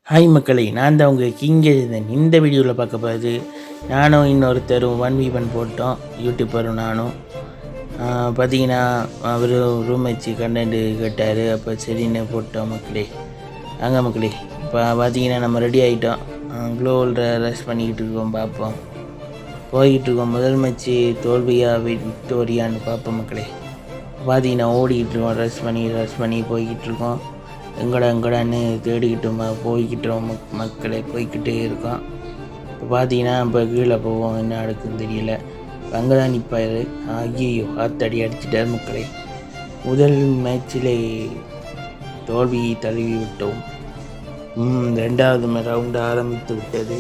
Hi மக்களே, நான் தான் உங்கள் கிங்கேதன். இந்த வீடியோவில் பார்க்க போகிறது நானும் இன்னொருத்தரும் 1v1 போட்டோம். யூடியூப்பரும் நானும் பார்த்தீங்கன்னா அவர் ரூம் வச்சு கண்டென்ட்டு கேட்டார். அப்போ சரின்னு போட்டோம் மக்களே. மக்களே, இப்போ பார்த்தீங்கன்னா நம்ம ரெடி ஆகிட்டோம். க்ளோவில் ரெஸ்ட் பண்ணிக்கிட்டு இருக்கோம். பார்ப்போம், போய்கிட்டு இருக்கோம். முதல் மேட்ச்சு தோல்வியாக விக்டோரியான்னு பார்ப்போம் மக்களே. பார்த்தீங்கன்னா ஓடிக்கிட்டு இருக்கோம். ரெஸ்ட் பண்ணி போய்கிட்டு இருக்கோம். எங்கடான்னு தேடிக்கிட்டோம் போய்கிட்டோம் மக்களே. போய்கிட்டே இருக்கோம். இப்போ பார்த்தீங்கன்னா இப்போ கீழே போவோம், என்ன நடக்குதுன்னு தெரியல. அங்கே தான் நிற்பார். ஐயோ, ஆத்தடி அடிச்சிட்டார் மக்களே. முதல் மேட்சிலே தோல்வி தழுவி விட்டோம். ரெண்டாவது ரவுண்டு ஆரம்பித்து விட்டது.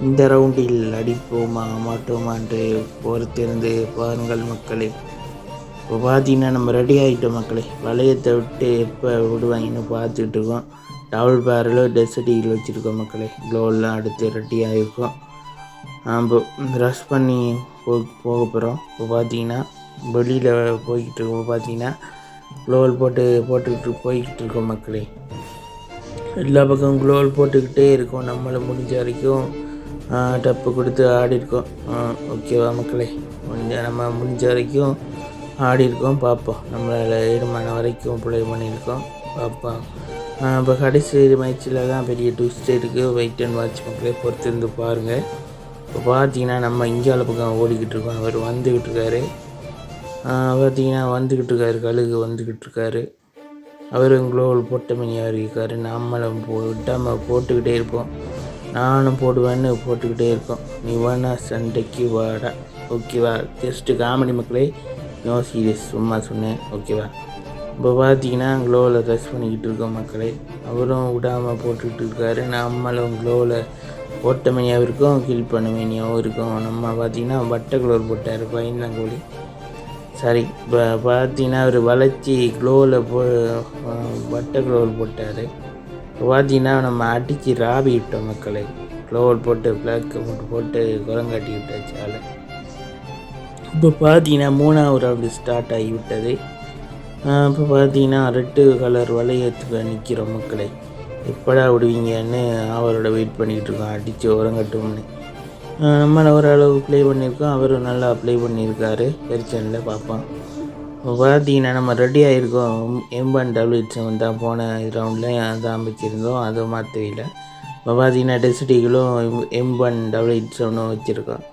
இந்த ரவுண்டில் அடிப்போமா மாட்டோமா என்று பொறுத்திருந்து பாருங்கள் மக்களே. இப்போ பார்த்தீங்கன்னா நம்ம ரெடி ஆகிட்டோம் மக்களே. வளையத்தை விட்டு எப்போ விடுவாங்கன்னு பார்த்துக்கிட்டு இருக்கோம். டபுள் பேரலோ டெசர்ட் ஈகிள் வச்சுருக்கோம் மக்களே. க்ளோவெலாம் அடுத்து ரெடி ஆகிருக்கோம். இப்போ ரஷ் பண்ணி போக போகிறோம். இப்போ பார்த்தீங்கன்னா வெளியில் போய்கிட்டு இருக்கோம். பார்த்தீங்கன்னா க்ளோவல் போட்டுக்கிட்டு போய்கிட்டு இருக்கோம் மக்களே. எல்லா பக்கம் க்ளோவல் போட்டுக்கிட்டே இருக்கோம். நம்மளை முடிஞ்ச வரைக்கும் டப்பு கொடுத்து ஆடிருக்கோம். ஓகேவா மக்களே? நம்ம முடிஞ்ச வரைக்கும் ஆடி இருக்கோம். பார்ப்போம், நம்மளால் ஏழுமான வரைக்கும் ப்ளே பண்ணியிருக்கோம். பார்ப்போம். இப்போ கடைசி மேட்ச்சில் தான் பெரிய ட்விஸ்ட் இருக்குது. வெயிட் அண்ட் வாட்ச் மக்களே, பொறுத்திருந்து பாருங்கள். இப்போ பார்த்தீங்கன்னா நம்ம இந்தியாவில் பக்கம் ஓடிக்கிட்டு இருக்கோம். அவர் வந்துக்கிட்டு இருக்காரு. பார்த்தீங்கன்னா கழுகு வந்துக்கிட்டு இருக்காரு. அவரும் க்ளோவல் போட்ட மணியாக இருக்கார். நம்மளும் விட்டாமல் போட்டுக்கிட்டே இருப்போம். நானும் போடுவேன்னு போட்டுக்கிட்டே இருக்கோம். நீ வேணா சண்டைக்கு வாடா. ஓகேவா? ஜஸ்ட்டு காமெடி மக்களே, நோ சீரியஸ், சும்மா சொன்னேன். ஓகேவா? இப்போ பார்த்தீங்கன்னா க்ளோவில் ரெஸ்ட் பண்ணிக்கிட்டு இருக்கோம் மக்களே. அவரும் விடாமல் போட்டுக்கிட்டு இருக்காரு. நம்மளும் க்ளோவில் போட்ட மணியாகவும் இருக்கும், கில் பண்ண மணியாகவும் இருக்கும். நம்ம பார்த்தீங்கன்னா வட்டை க்ளோவில் போட்டார் பையன்கோழி. சாரி, இப்போ பார்த்தீங்கன்னா அவர் வளைச்சி க்ளோவில் வட்டை க்ளோவில் போட்டார். இப்போ பார்த்தீங்கன்னா நம்ம அடித்து ராவி விட்டோம் மக்களே. க்ளோவில் போட்டு பிளாக் போட்டு குரங்காட்டி விட்டாச்சு ஆளை. இப்போ பார்த்தீங்கன்னா 3வது ரவுண்டு ஸ்டார்ட் ஆகிவிட்டது. இப்போ பார்த்தீங்கன்னா ரெட்டு கலர் வளையத்துக்கு நிற்கிறோம் மக்களே. எப்படா விடுவீங்கன்னு அவரோட வெயிட் பண்ணிக்கிட்டு இருக்கோம். அடித்து உரங்கட்டும்னு நம்மளை ஓரளவு ப்ளே பண்ணியிருக்கோம். அவரும் நல்லா ப்ளே பண்ணியிருக்காரு. பிரச்சனையில் பார்ப்போம். இப்போ பார்த்தீங்கன்னா நம்ம ரெடி ஆகிருக்கோம். M1W7 தான் போன ரவுண்டில் தான் வச்சுருந்தோம். அதை மாற்றவே இல்லை. இப்போ பார்த்தீங்கன்னா டெசிட்டிகளும் M1W7 வச்சுருக்கோம்.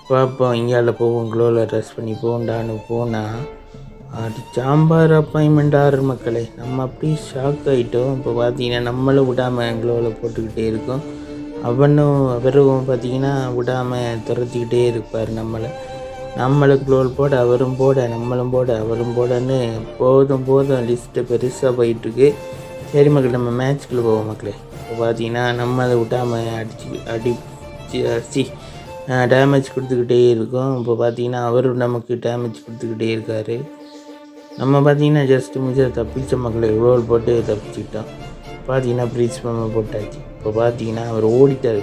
பார்ப்போம், இங்கால போவோம். க்ளோவில் ரெஸ்ட் பண்ணி போண்டான்னு போனால் சாம்பார் அப்பாயின்மெண்ட் ஆர்டர் மக்களே. நம்ம அப்படியே ஷாக் ஆகிட்டோம். இப்போ பார்த்தீங்கன்னா நம்மளும் விடாமல் க்ளோவில் போட்டுக்கிட்டே இருக்கோம். அவரும் பார்த்தீங்கன்னா விடாமல் துரத்திக்கிட்டே இருப்பார். நம்மளும் க்ளோவில் போட அவரும் போட, நம்மளும் போட அவரும் போடன்னு போதும் லிஸ்ட்டு பெருசாக போயிட்டுருக்கு. சரி மக்கள், நம்ம மேட்ச்குள்ளே போவோம் மக்களே. இப்போ பார்த்தீங்கன்னா நம்மளை விடாமல் அடித்து டேமேஜ் கொடுத்துக்கிட்டே இருக்கோம். இப்போ பார்த்தீங்கன்னா அவரும் நமக்கு டேமேஜ் கொடுத்துக்கிட்டே இருக்கார். நம்ம பார்த்தீங்கன்னா ஜஸ்ட்டு மிச்சம் தப்பிச்ச மக்களை ரோல் போட்டு தப்பிச்சுக்கிட்டோம். பார்த்தீங்கன்னா ப்ரீஸ் பண்ண போட்டாச்சு. இப்போ பார்த்தீங்கன்னா அவர் ஓடிட்டார்.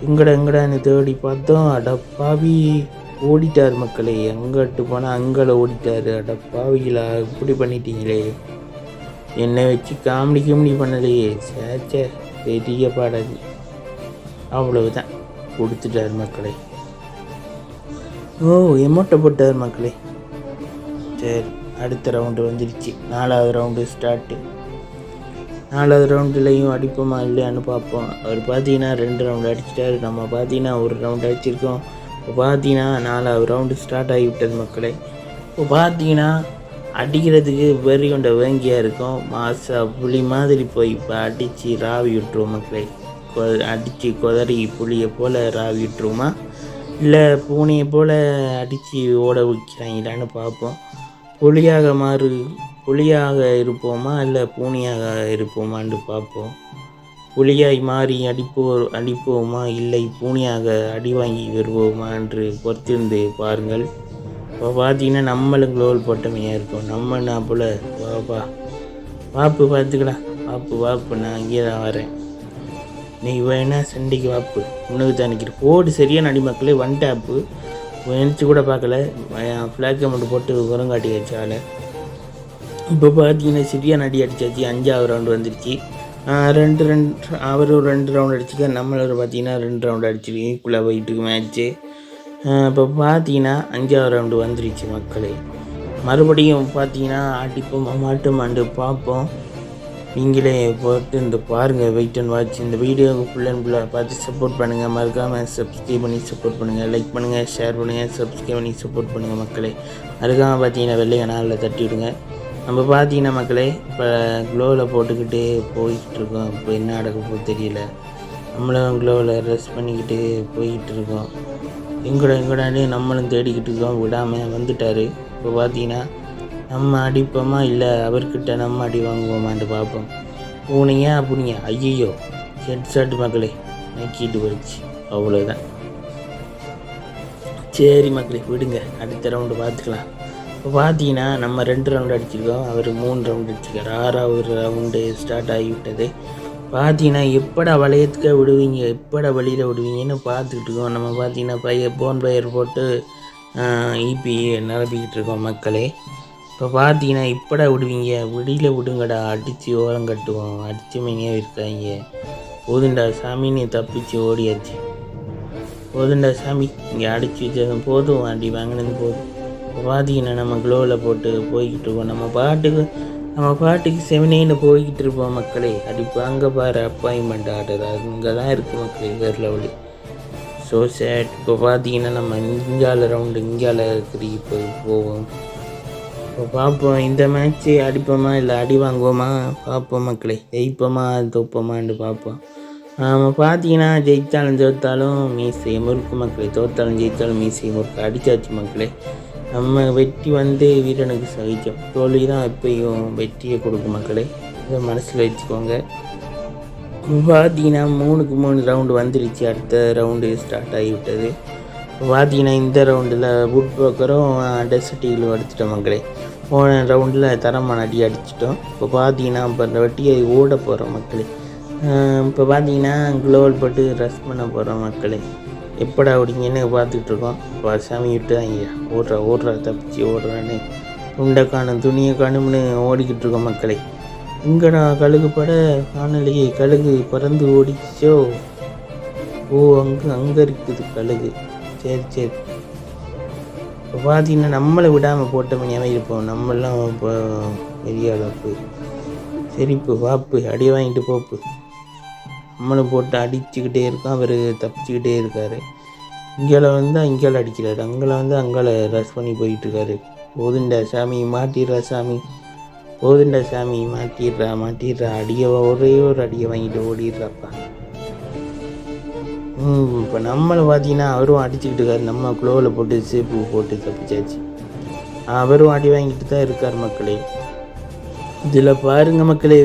எங்கடான்னு தேடி பார்த்தோம். அடப்பாவி ஓடிட்டார் மக்களே. எங்கிட்டு போனால் அங்கே ஓடிட்டார். அடப்பாவிகளா, இப்படி பண்ணிட்டீங்களே. என்னை வச்சு காமெடி பண்ணலையே. சேச்சே, பெரிய பாடாது. அவ்வளவுதான், கொடுத்துட்டார் மக்களே. எமோட்டை போட்டார் மக்களே. சரி, அடுத்த ரவுண்டு வந்துடுச்சு. 4வது ரவுண்டு ஸ்டார்ட்டு. 4வது ரவுண்டுலேயும் அடிப்போமா இல்லையான்னு பார்ப்போம். அவர் பார்த்தீங்கன்னா 2 ரவுண்டு அடிச்சிட்டாரு. நம்ம பார்த்தீங்கன்னா 1 ரவுண்டு அடிச்சிருக்கோம். இப்போ பார்த்தீங்கன்னா 4வது ரவுண்டு ஸ்டார்ட் ஆகிவிட்டது மக்களே. இப்போ பார்த்தீங்கன்னா அடிக்கிறதுக்கு வெறி கொண்ட வேங்கியாக இருக்கும். மாசா புளி மாதிரி போய் இப்போ அடித்து ராவி விட்டுருவோம் மக்களே. அடித்து கொதறி புளியை போல் ராவி விட்டுருவோமா, இல்லை பூனையை போல் அடித்து ஓட வைக்கிறாங்களான்னு பார்ப்போம். புலியாக இருப்போமா இல்லை பூனையாக இருப்போமான்னு பார்ப்போம். புலியாய் மாறி அடிப்போமா இல்லை பூனையாக அடி வாங்கி வருவோமா என்று பொறுத்திருந்து பாருங்கள். இப்போ பார்த்தீங்கன்னா நம்மளும் க்ளோவல் போட்டமையாக இருக்கும். நம்ம நான் போல் வாப்பு பார்த்துக்கலாம். வாப்பு நான் இங்கே தான் வரேன். நீ வேணா சண்டைக்கு வாப்பு, உனக்கு தான் நிற்கிற போடு. சரியான அடி மக்களே. 1 டேப்பு நினச்சி கூட பார்க்கல. ஃப்ளாக் மட்டும் போட்டு குரங்காட்டி வச்சால. இப்போ பார்த்தீங்கன்னா சரியான அடி அடித்தாச்சு. 5வது ரவுண்டு வந்துடுச்சு. 2 அவர் ஒரு 2 ரவுண்ட் அடிச்சிருக்காரு, நம்மள பார்த்தீங்கன்னா 2 ரவுண்ட் அடிச்சிருக்கு, ஈக்குவலாக போயிட்டுருக்கு மேட்ச்சு. இப்போ பார்த்தீங்கன்னா 5ஆவது ரவுண்டு வந்துருச்சு மக்களே. மறுபடியும் பார்த்தீங்கன்னா அடிப்போமா மாட்டோமான்னு பார்ப்போம். நீங்களே போட்டு இந்த பாருங்கள், வெயிட் அண்ட் வாட்ச். இந்த வீடியோவுக்கு ஃபுல் அண்ட் ஃபுல்லாக பார்த்து சப்போர்ட் பண்ணுங்கள். மறக்காமல் சப்ஸ்கிரைப் பண்ணி சப்போர்ட் பண்ணுங்கள், லைக் பண்ணுங்கள், ஷேர் பண்ணுங்கள், சப்ஸ்கிரைப் பண்ணி சப்போர்ட் பண்ணுங்கள் மக்களே. மறக்காமல் பார்த்தீங்கன்னா வெள்ளைய நாளில் தட்டி விடுங்க. நம்ம பார்த்தீங்கன்னா மக்களே இப்போ க்ளோவில் போட்டுக்கிட்டு போய்கிட்டு இருக்கோம். இப்போ என்ன நடக்க போகுது தெரியல. நம்மளும் க்ளோவில் ரெஸ்ட் பண்ணிக்கிட்டு போய்கிட்டு இருக்கோம். எங்கடான்னு நம்மளும் தேடிக்கிட்டு இருக்கோம். விடாமல் வந்துட்டார். இப்போ பார்த்தீங்கன்னா நம்ம அடிப்போமா இல்லை அவர்கிட்ட நம்ம அடி வாங்குவோமான்ட்டு பார்ப்போம். பூனையா அப்படிங்க, ஐயோ ஹெட்ஷாட் மக்களே, நக்கிட்டு போயிடுச்சு, அவ்வளோதான். சரி மக்களே விடுங்க, அடுத்த ரவுண்டு பார்த்துக்கலாம். இப்போ பார்த்தீங்கன்னா நம்ம 2 ரவுண்டு அடிச்சிருக்கோம், அவர் 3 ரவுண்டு அடிச்சிருக்காரு. 6ஆவது ரவுண்டு ஸ்டார்ட் ஆகிவிட்டது. பார்த்தீங்கன்னா எப்படா வளையத்துக்க விடுவீங்க, எப்படா வழியில் விடுவீங்கன்னு பார்த்துக்கிட்டு இருக்கோம். நம்ம பார்த்தீங்கன்னா போன் பையர் போட்டு ஈபி நிரப்பிக்கிட்டு இருக்கோம் மக்களே. இப்போ பார்த்தீங்கன்னா இப்படா விடுவீங்க, வெளியில் விடுங்கடா, அடித்து ஓரம் கட்டுவோம். அடித்து மீனே இருக்காங்க. போதுண்டா சாமின்னு தப்பிச்சு ஓடியாச்சு. போதுண்டா சாமி, இங்கே அடித்து வச்சது போதும், அடி வாங்கினது போதும். இப்போ பார்த்தீங்கன்னா நம்ம க்ளோவில் போட்டு போய்கிட்டு இருக்கோம். நம்ம பாட்டுக்கு செவனேன்னு போய்கிட்டு இருப்போம் மக்களே. அடிப்பு அங்கே பாரு, அப்பாயின்மெண்ட் ஆர்டர் அங்கே தான் இருக்குது மக்களே, வேறு லெவலு. So sad. இப்போ பார்த்தீங்கன்னா நம்ம இங்கால ரவுண்டு இங்கால இருக்கிற இப்போ போவோம். இப்போ பார்ப்போம், இந்த மேட்ச்சு அடிப்போமா இல்லை அடி வாங்குவோமா பார்ப்போம் மக்களே. ஜெயிப்போமா தோப்போமான்னு பார்ப்போம். நம்ம பார்த்தீங்கன்னா ஜெயித்தாலும் தோற்றாலும் மீசை முறுக்கு மக்களே, தோற்றாலும் ஜெயித்தாலும் மீசை முறுக்கு. அடித்தாச்சு மக்களே. நம்ம வெற்றி வீரனுக்கு சகிச்சோம், தோல்வி தான் எப்பயும் வெற்றியை கொடுக்கும் மக்களே, இதை மனசில் வச்சுக்கோங்க. பார்த்தீங்கன்னா 3க்கு 3 ரவுண்டு வந்துடுச்சு. அடுத்த ரவுண்டு ஸ்டார்ட் ஆகிவிட்டது. பார்த்தீங்கன்னா இந்த ரவுண்டில் வுட் ப்ரோக்கரும் டெசர்ட்டிகளும் அடிச்சிட்டோம் மக்களே. போன ரவுண்டில் தரமான அடி அடிச்சிட்டோம். இப்போ பார்த்தீங்கன்னா இப்போ இந்த வட்டியை ஓட போகிறோம் மக்களே. இப்போ பார்த்தீங்கன்னா க்ளோவல் போட்டு ரஷ் பண்ண போகிறோம் மக்களே. எப்படா ஓடிங்கன்னு பார்த்துட்ருக்கோம். இப்போ சாமி விட்டு ஐயா ஓடுறா தப்பிச்சு ஓடுறான்னு துண்டை காணும் துணியை காணும்னு ஓடிக்கிட்டு இருக்கோம் மக்களே. இங்கடா கழுகு பட காணலையே, கழுகு பறந்து ஓடிச்சோ. ஓ அங்கே இருக்குது கழுகு. சரி இப்போ பார்த்தீங்கன்னா நம்மளை விடாமல் போட்ட மணியாகவே இருப்போம். நம்மளாம் இப்போ பெரிய அளப்பு. சரி இப்போ வாப்பு அடி வாங்கிட்டு போப்பு. நம்மளும் போட்டு அடிச்சுக்கிட்டே இருக்கோம், அவர் தப்பிச்சுக்கிட்டே இருக்கார். இங்கால அடிக்கிறாரு, அங்கால ரஷ் பண்ணி போயிட்டுருக்காரு. போதுண்டா சாமி மாட்டிடுறா சாமி, போதுண்டா சாமி மாட்டிடுறா ஒரே ஒரு அடியை வாங்கிட்டு ஓடிடுறாப்பா. இப்போ நம்மளை பார்த்தீங்கன்னா அவரும் அடிச்சுக்கிட்டு இருக்காரு. நம்ம க்ளோவில் போட்டு சேப்பு போட்டு தப்பிச்சாச்சு. அவரும் அடி வாங்கிட்டு தான் இருக்கார் மக்களே. இதில் பாருங்கள் மக்களே,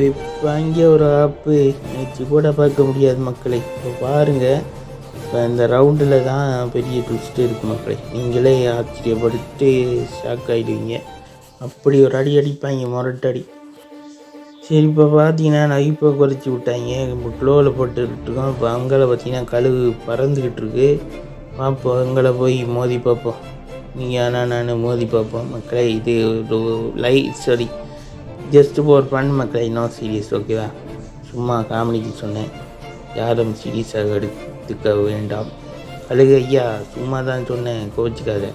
வாங்கிய ஒரு ஆப்பு நினச்சி கூட பார்க்க முடியாது மக்களே. இப்போ பாருங்கள், இப்போ இந்த ரவுண்டில் தான் பெரிய ட்விஸ்ட் இருக்குது மக்களே. நீங்களே ஆச்சரியப்பட்டு ஷாக் ஆகிடுவீங்க. அப்படி ஒரு அடி அடிப்பாங்க, முரட்டடி. சரி இப்போ பார்த்தீங்கன்னா நகைப்பை குறைச்சி விட்டாங்க. இப்போ க்ளோவில் போட்டுருக்கோம். இப்போ அங்கே பார்த்தீங்கன்னா கழுகு பறந்துக்கிட்டு இருக்கு. பார்ப்போம், அங்கே போய் மோதி பார்ப்போம். நீங்கள் நான் மோதி பார்ப்போம் மக்களே. இது ஒரு ஜஸ்ட் ஃபார் ஃபன் மக்களே, நோ சீரியஸ், ஓகேவா? சும்மா காமெடிக்கு சொன்னேன், யாரும் சீரியஸாக எடுத்துக்க வேண்டாம். கழுகு ஐயா சும்மா தான் சொன்னேன், கோச்சிக்காத,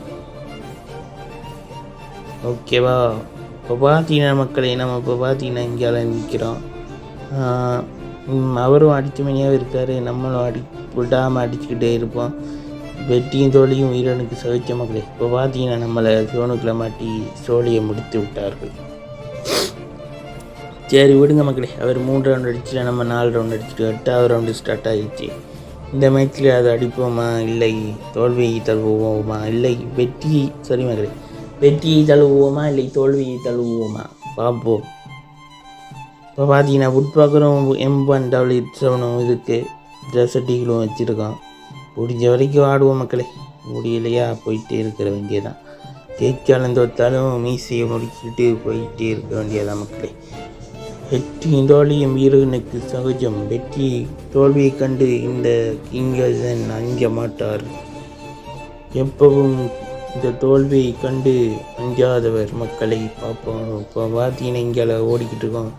ஓகேவா? இப்போ பார்த்தீங்கன்னா மக்களே, நம்ம இப்போ பார்த்தீங்கன்னா இங்கேயால நிற்கிறோம். அவரும் அடித்த மணியாகவும் இருக்கார், நம்மளும் விடாமல் அடிச்சுக்கிட்டே இருப்போம். வெட்டியும் தோழியும் வீரனுக்கு சகிச்ச மக்களே. இப்போ பார்த்தீங்கன்னா நம்மளை சோனுக்குள்ளே மாட்டி சோழியை முடித்து விட்டார்கள். சரி விடுங்க மக்களே, அவர் 3 ரவுண்டு அடிச்சுட்டு நம்ம 4 ரவுண்டு அடிச்சுட்டு 8ஆவது ரவுண்டு ஸ்டார்ட் ஆகிடுச்சு. இந்த மேட்ச்சில் அதை அடிப்போமா இல்லை தோல்வியை தழுவுவோமா இல்லை வெற்றியை தழுவுவோமா இல்லை தோல்வியை தழுவுவோமா பார்ப்போம். இப்போ பார்த்தீங்கன்னா வுட் பார்க்குறோம், M1W7 இதுக்கு ட்ரெஸ்ஸட்டிகளும் வச்சுருக்கோம். முடிஞ்ச வரைக்கும் ஆடுவோம் மக்களே, முடியலையா போயிட்டே இருக்கிற வேண்டியதான். தேய்ச்சாலும் தோற்றாலும் மீசையை முடிக்கிட்டு போயிட்டே இருக்க வேண்டியதான் மக்களே. வெற்றியும் தோல்வியும் வீரனுக்கு சகஜம். வெற்றி தோல்வியை கண்டு இந்த கிங்கசன் அஞ்ச மாட்டார். எப்பவும் இந்த தோல்வியை கண்டு அஞ்சாதவர் மக்களை பார்ப்போம். இப்போ பார்த்தீங்கன்னா இங்கே ஓடிக்கிட்டு இருக்கோம்.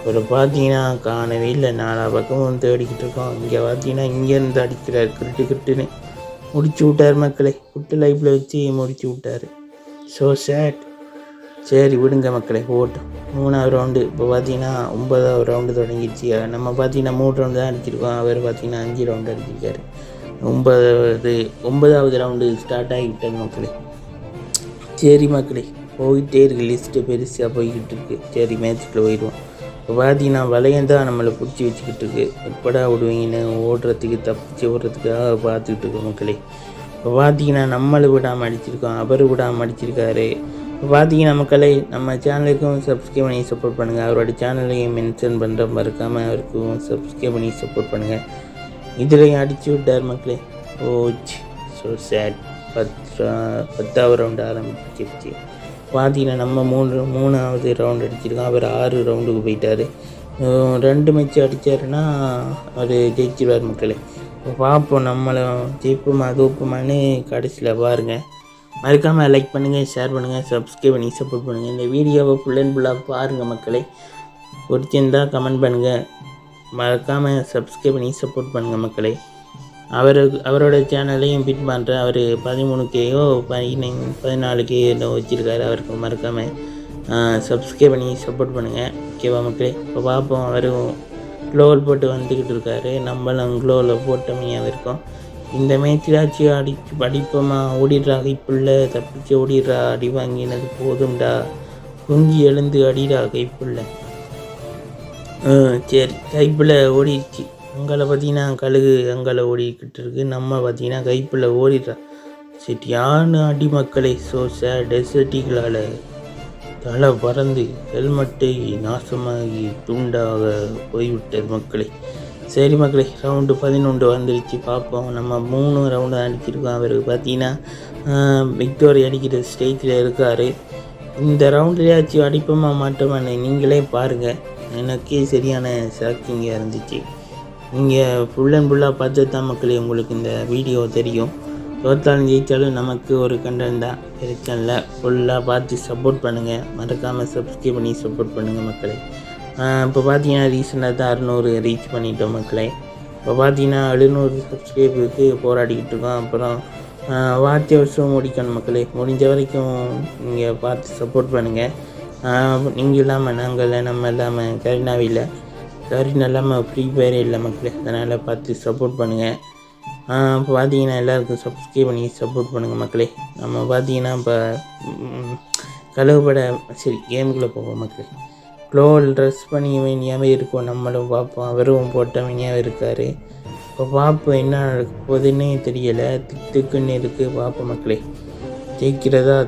அப்புறம் பார்த்தீங்கன்னா காணவே இல்லை. 4 பக்கமும் தேடிக்கிட்டு இருக்கோம். இங்கே பார்த்தீங்கன்னா இங்கேருந்து அடிக்கிறார் கிருட்டுன்னு முடிச்சு விட்டார் மக்களே. குட்டு லைஃப்பில் வச்சு முடிச்சு விட்டார். So sad. சரி விடுங்க மக்களே, போட்டோம். 3வது ரவுண்டு. இப்போ பார்த்தீங்கன்னா 9வது ரவுண்டு தொடங்கிடுச்சு. நம்ம பார்த்தீங்கன்னா 3 ரவுண்டு தான் அடிச்சிருக்கோம். அவர் பார்த்தீங்கன்னா 5 ரவுண்டு அடிச்சிருக்காரு. 9வது ரவுண்டு ஸ்டார்ட் ஆகிவிட்டாங்க மக்களே. சரி மக்களே, போயிட்டே இருக்கு. லிஸ்ட்டு பெருசாக போய்கிட்டு இருக்கு. சரி மேட்ச்சுக்குள்ளே போயிடுவோம். இப்போ பார்த்தீங்கன்னா வளையம் தான் நம்மளை பிடிச்சி வச்சுக்கிட்டு இருக்கு. எப்படா விடுவீங்கன்னு ஓடுறதுக்கு தப்பிச்சு ஓடுறதுக்காக பார்த்துக்கிட்டு இருக்கோம் மக்களே. இப்போ பார்த்தீங்கன்னா நம்மளை விடாமல் அடிச்சிருக்கோம், அவர் விடாமல் அடிச்சிருக்காரு. இப்போ பார்த்தீங்கன்னா மக்களே, நம்ம சேனலுக்கும் சப்ஸ்கிரைப் பண்ணி சப்போர்ட் பண்ணுங்கள். அவரோட சேனலையும் மென்ஷன் பண்ணுற மறக்காமல் அவருக்கும் சப்ஸ்கிரைப் பண்ணி சப்போர்ட் பண்ணுங்கள். இதுலையும் அடிச்சு விட்டார் மக்களே. ஓச். So sad. 10வது ரவுண்டு ஆரம்பிச்சிருச்சு. பார்த்தீங்கன்னா நம்ம 3வது ரவுண்டு அடிச்சிருக்கோம். அவர் 6 ரவுண்டுக்கு போயிட்டார். 2 மேட்ச் அடித்தாருன்னா அவர் ஜெயிச்சிருவார் மக்களே. இப்போ பார்ப்போம் நம்மளை ஜெயிப்போமா தோப்போமான்னு கடைசியில் பாருங்கள். மறக்காமல் லைக் பண்ணுங்கள், ஷேர் பண்ணுங்கள், சப்ஸ்கிரைப் பண்ணி சப்போர்ட் பண்ணுங்கள். இந்த வீடியோவை ஃபுல் அண்ட் ஃபுல்லாக பாருங்கள் மக்களே. பிடிச்சிருந்தால் கமெண்ட் பண்ணுங்கள். மறக்காமல் சப்ஸ்கிரைப் பண்ணி சப்போர்ட் பண்ணுங்கள் மக்களே. அவரோட சேனலையும் பிட் பண்ணுறேன். அவர் 13Kயோ 14K வச்சுருக்காரு. அவருக்கு மறக்காமல் சப்ஸ்கிரைப் பண்ணி சப்போர்ட் பண்ணுங்கள். ஓகேவா மக்களே. இப்போ பார்ப்போம். அவரும் க்ளோவில் போட்டு வந்துக்கிட்டு இருக்காரு. நம்மளும் க்ளோவில் போட்டோமையாக இருக்கோம். இந்த மேட்ச்சாச்சும் அடிப்போமா. ஓடிடுறா கைப்புள்ள, தப்பிச்சு ஓடிடுறா. அடி வாங்கினது போதும்டா, குங்கி எழுந்து அடிடா கைப்புள்ள. சரி கைப்புள்ள ஓடிடுச்சு. அங்கே பார்த்தீங்கன்னா கழுகு அங்கே ஓடிக்கிட்டு இருக்கு. நம்ம பார்த்தீங்கன்னா கைப்புள்ள ஓடிடுறா. சரியான அடி மக்களே. ஸோ டெசர்ட்டிகளால் தலை பறந்து ஹெல்மெட்டை நாசமாகி துண்டாக போய்விட்டது மக்களே. சரி மக்களே, ரவுண்டு 11 வந்துருச்சு. பார்ப்போம். நம்ம 3 ரவுண்டு அடிச்சிருக்கோம். அவருக்கு பார்த்தீங்கன்னா விக்டோரி அடிக்கிற ஸ்டேஜில் இருக்கார். இந்த ரவுண்ட்லேயாச்சும் அடிப்போமா மாட்டோமான்னு நீங்களே பாருங்கள். எனக்கே சரியான ஷாக்கிங்காக இருந்துச்சு. நீங்கள் ஃபுல் அண்ட் ஃபுல்லாக பார்த்து தான் மக்களே உங்களுக்கு இந்த வீடியோ தெரியும். தோற்றாலும் ஜெயித்தாலும் நமக்கு ஒரு கண்டென்ட் தான், பிரச்சனை. ஃபுல்லாக பார்த்து சப்போர்ட் பண்ணுங்கள். மறக்காமல் சப்ஸ்கிரைப் பண்ணி சப்போர்ட் பண்ணுங்கள் மக்களே. இப்போ பார்த்தீங்கன்னா ரீசெண்டாக தான் 600 ரீச் பண்ணிட்டோம் மக்களே. இப்போ பார்த்தீங்கன்னா 700 சப்ஸ்கிரைபருக்கு போராடிக்கிட்டு இருக்கோம். அப்புறம் வாட்ச் ஹவர்ஸும் முடிக்கணும் மக்களே. முடிஞ்ச வரைக்கும் நீங்கள் பார்த்து சப்போர்ட் பண்ணுங்கள். நீங்கள் இல்லாமல் நாங்கள் இல்லை, நம்ம இல்லாமல் கரினாவில் இல்லாமல் ஃப்ரீ ஃபயரே இல்லை மக்களே. அதனால் பார்த்து சப்போர்ட் பண்ணுங்கள். இப்போ பார்த்தீங்கன்னா எல்லாருக்கும் சப்ஸ்கிரைப் பண்ணி சப்போர்ட் பண்ணுங்கள் மக்களே. நம்ம பார்த்தீங்கன்னா இப்போ கழுவுப்பட சரி கேமுக்குள்ளே போவோம் மக்களே. க்ளோவில் ட்ரெஸ் பண்ணி வேணியாகவே இருக்கும். நம்மளும் பார்ப்போம். அவரும் போட்ட வேணியாகவே இருக்கார். இப்போ பார்ப்போம் என்ன நடக்க போகுதுன்னே தெரியலை. திக்குன்னு இருக்குது. பார்ப்போம் மக்களே. ஜெயிக்கிறதா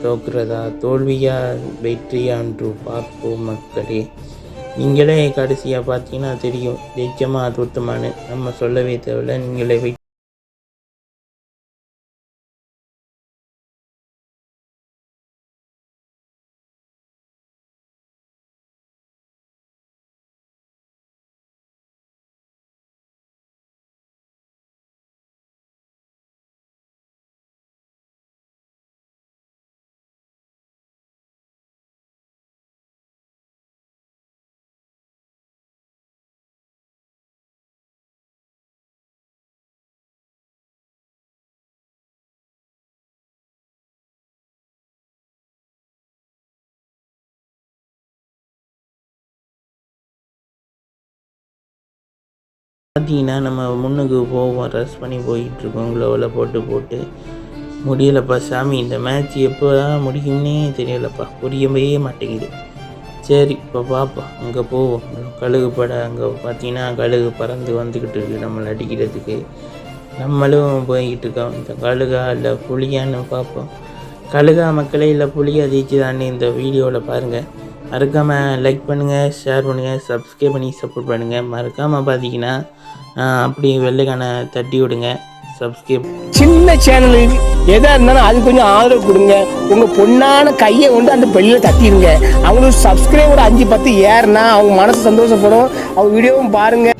தோக்குறதா, தோல்வியா வெற்றியான்று பார்ப்போம் மக்களே. நீங்களே கடைசியாக பார்த்தீங்கன்னா தெரியும் ஜெயிச்சமா தோத்தமானு. நம்ம சொல்லவே தேவையில்லை, நீங்களே வெயிட் பார்த்தீங்கன்னா நம்ம முன்னுக்கு போவோம். ரஷ் பண்ணி போயிட்டுருக்கோம். க்ளோவில் போட்டு முடியலப்பா சாமி. இந்த மேட்ச் எப்போ தான் முடிக்கும்னே தெரியலப்பா, புரியவே மாட்டேங்குது. சரி இப்போ பார்ப்போம். அங்கே போவோம். கழுகு அங்கே பார்த்தீங்கன்னா கழுகு பறந்து வந்துக்கிட்டு இருக்குது நம்மளை அடிக்கிறதுக்கு. நம்மளும் போய்கிட்டு இருக்கோம். இந்த கழுகா இல்லை புளியான்னு பார்ப்போம். கழுகா மக்களே இல்லை புளியா ஜெயிச்சுதான்னு இந்த வீடியோவில் பாருங்கள். மறக்காமல் லைக் பண்ணுங்கள், ஷேர் பண்ணுங்கள், சப்ஸ்கிரைப் பண்ணி சப்போர்ட் பண்ணுங்கள். மறக்காமல் பார்த்தீங்கன்னா அப்படி வெள்ளைக்கான தட்டி விடுங்க. சப்ஸ்கிரைப். சின்ன சேனலு எதாக இருந்தாலும் அது கொஞ்சம் ஆதரவு கொடுங்க. உங்கள் பொண்ணான கையை கொண்டு அந்த பெல்லில் தட்டிடுங்க. அவங்களுக்கு சப்ஸ்கிரைபர் 5-10 ஏறுனா அவங்க மனசு சந்தோஷப்படும். அவங்க வீடியோவும் பாருங்கள்.